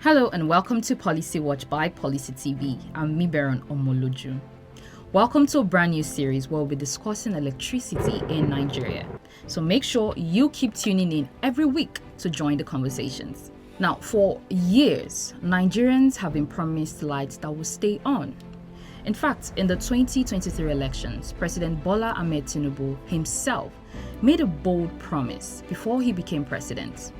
Hello and welcome to PolicyWatch by Policy TV. I'm Miberon Omoloju. Welcome to a brand new series where we'll be discussing electricity in Nigeria. So make sure you keep tuning in every week to join the conversations. Now, for years, Nigerians have been promised lights that will stay on. In fact, in the 2023 elections, President Bola Ahmed Tinubu himself made a bold promise before he became president.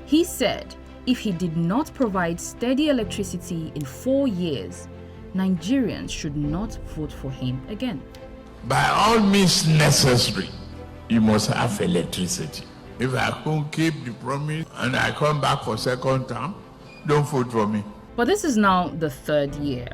He said if he did not provide steady electricity in 4 years, Nigerians should not vote for him again. By all means necessary, you must have electricity. If I don't keep the promise and I come back for second term, don't vote for me. But this is now the third year.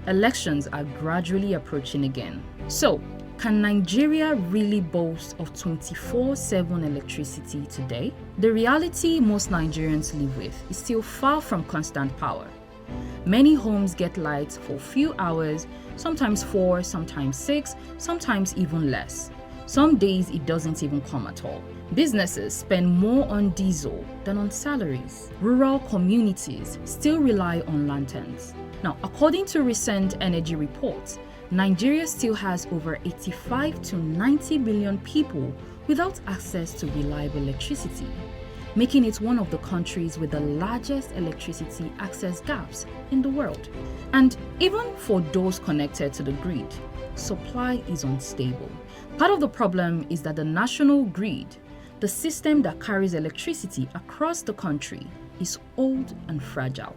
Elections are gradually approaching again. So, can Nigeria really boast of 24/7 electricity today? The reality most Nigerians live with is still far from constant power. Many homes get lights for a few hours, sometimes 4, sometimes 6, sometimes even less. Some days it doesn't even come at all. Businesses spend more on diesel than on salaries. Rural communities still rely on lanterns. Now, according to recent energy reports, Nigeria still has over 85 to 90 million people without access to reliable electricity, making it one of the countries with the largest electricity access gaps in the world. And even for those connected to the grid, supply is unstable. Part of the problem is that the national grid, the system that carries electricity across the country, is old and fragile.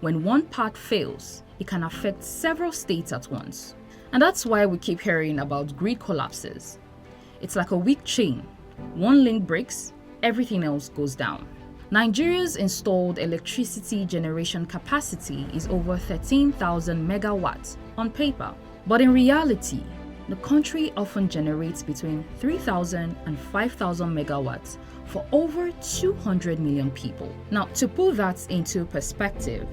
When one part fails, it can affect several states at once. And that's why we keep hearing about grid collapses. It's like a weak chain. One link breaks, everything else goes down. Nigeria's installed electricity generation capacity is over 13,000 megawatts on paper. But in reality, the country often generates between 3,000 and 5,000 megawatts for over 200 million people. Now, to put that into perspective,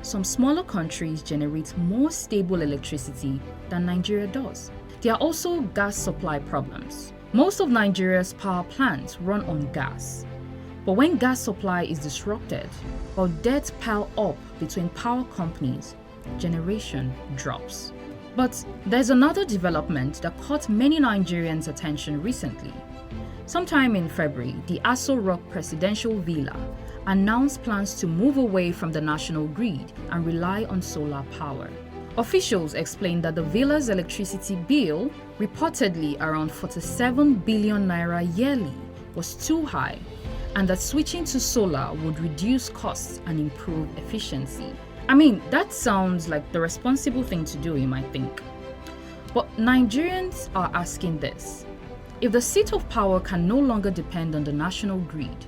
some smaller countries generate more stable electricity than Nigeria does. There are also gas supply problems. Most of Nigeria's power plants run on gas. But when gas supply is disrupted or debts pile up between power companies, generation drops. But there's another development that caught many Nigerians' attention recently. Sometime in February, the Aso Rock presidential villa announced plans to move away from the national grid and rely on solar power. Officials explained that the villa's electricity bill, reportedly around 47 billion naira yearly, was too high, and that switching to solar would reduce costs and improve efficiency. I mean, that sounds like the responsible thing to do, you might think. But Nigerians are asking this: if the seat of power can no longer depend on the national grid,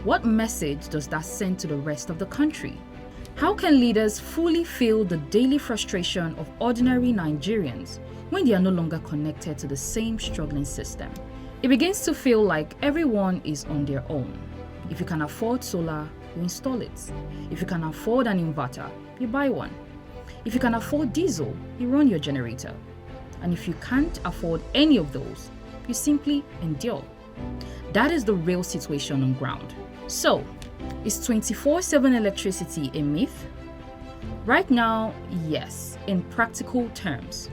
what message does that send to the rest of the country? How can leaders fully feel the daily frustration of ordinary Nigerians when they are no longer connected to the same struggling system? It begins to feel like everyone is on their own. If you can afford solar, you install it. If you can afford an inverter, you buy one. If you can afford diesel, you run your generator. And if you can't afford any of those, you simply endure. That is the real situation on ground. So, is 24/7 electricity a myth? Right now, yes, in practical terms.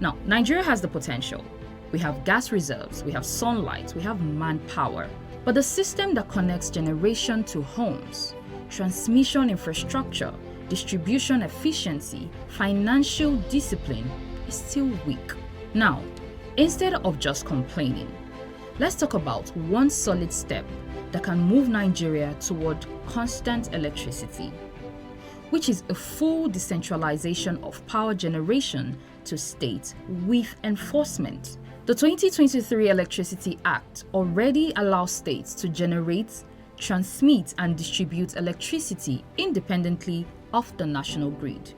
Now, Nigeria has the potential. We have gas reserves, we have sunlight, we have manpower. But the system that connects generation to homes, transmission infrastructure, distribution efficiency, financial discipline is still weak. Now, instead of just complaining, let's talk about one solid step that can move Nigeria toward constant electricity, which is a full decentralization of power generation to states with enforcement. The 2023 Electricity Act already allows states to generate, transmit, and distribute electricity independently of the national grid.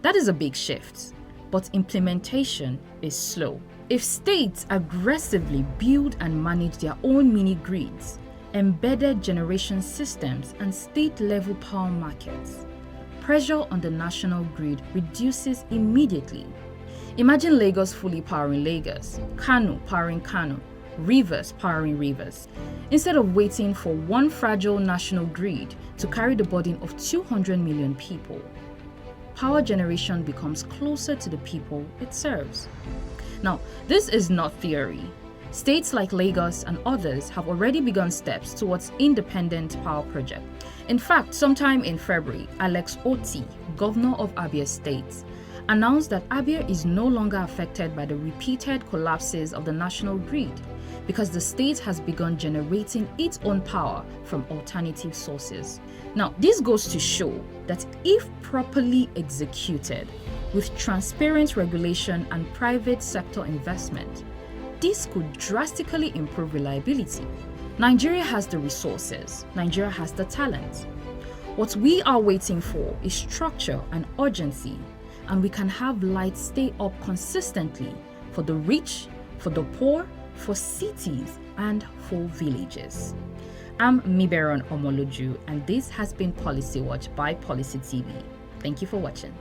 That is a big shift, but implementation is slow. If states aggressively build and manage their own mini-grids, embedded generation systems, and state-level power markets, pressure on the national grid reduces immediately. Imagine Lagos fully powering Lagos, Kano powering Kano, rivers powering rivers. Instead of waiting for one fragile national grid to carry the burden of 200 million people, power generation becomes closer to the people it serves. Now, this is not theory. States like Lagos and others have already begun steps towards independent power project. In fact, sometime in February, Alex Otti, governor of Abia State, announced that Abia is no longer affected by the repeated collapses of the national grid because the state has begun generating its own power from alternative sources. Now, this goes to show that if properly executed, with transparent regulation and private sector investment, this could drastically improve reliability. Nigeria has the resources, Nigeria has the talent. What we are waiting for is structure and urgency, and we can have light stay up consistently for the rich, for the poor, for cities, and for villages. I'm Miberon Omoloju, and this has been Policy Watch by Policy TV. Thank you for watching.